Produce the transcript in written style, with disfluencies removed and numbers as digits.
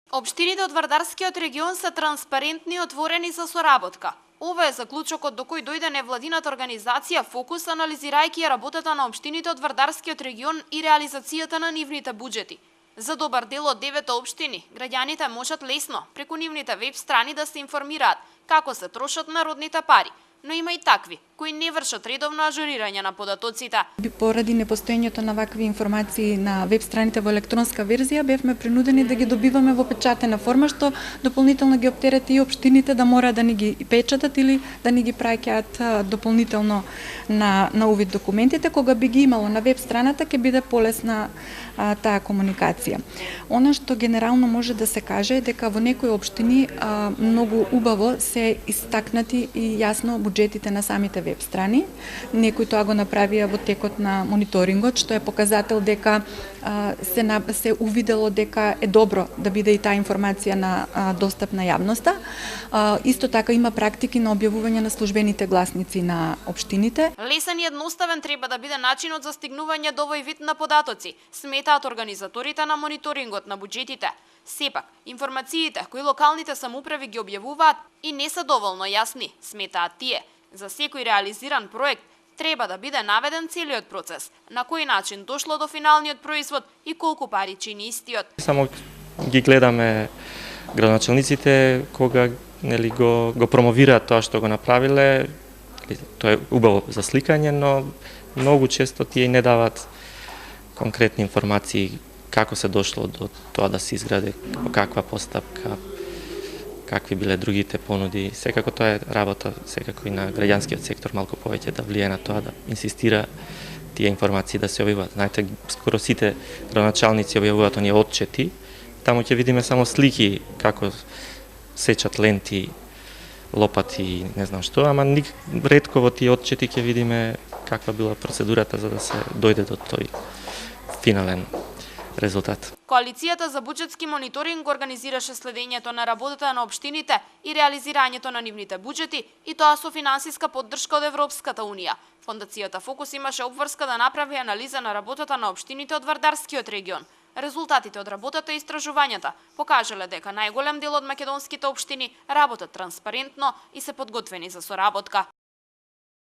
Општините од Вардарскиот регион се транспарентни и отворени за соработка. Ова е заклучокот до кој дојде невладината организација Фокус, анализирајќи ја работата на општините од Вардарскиот регион и реализацијата на нивните буџети. За добар дел од 9 општини, граѓаните можат лесно преку нивните веб страни да се информираат како се трошат народните пари, но има и такви кои не вршат редовно ажурирање на податоците. Поради непостоењето на вакви информации на веб страните во електронска верзија, бевме принудени да ги добиваме во печатена форма, што дополнително ги оптерети и општините да мора да ни ги печатат или да ни ги праќаат дополнително на увид документите. Кога би ги имало на веб страната, ќе биде полесна таа комуникација. Она што генерално може да се каже е дека во некои општини многу убаво се истакнати и јасно буџетите на самите веб страни. Некои тоа го направија во текот на мониторингот, што е показател дека се увидело дека е добро да биде и таа информација на достап на јавноста. Исто така има практики на објавување на службените гласници на општините. Лесен и едноставен треба да биде начинот за стигнување до овој вид на податоци, сметаат организаторите на мониторингот на буџетите. Сепак, информациите кои локалните самоуправи ги објавуваат и не се доволно јасни, сметаат тие. За секој реализиран проект треба да биде наведен целиот процес, на кој начин дошло до финалниот производ и колку пари чини истиот. Само ги гледаме градоначалниците кога го промовираат тоа што го направиле. Тоа е убаво за сликање, но многу често тие не дават конкретни информации како се дошло до тоа да се изгради, по каква постапка, какви биле другите понуди. Секако тоа е работа, секако и на граѓанскиот сектор малку повеќе да влие на тоа, да инсистира тие информации да се објавуваат. Знаете, скоро сите градоначалници објавуваат оние отчети, таму ќе видиме само слики како сечат ленти, лопати, не знам што, ама ретко во тие отчети ќе видиме каква била процедурата за да се дојде до тој финален резултат. Коалицијата за буџетски мониторинг организираше следењето на работата на општините и реализирањето на нивните буџети, и тоа со финансиска поддршка од Европската унија. Фондацијата Фокус имаше обврска да направи анализа на работата на општините од Вардарскиот регион. Резултатите од работата и истражувањата покажале дека најголем дел од македонските општини работат транспарентно и се подготвени за соработка.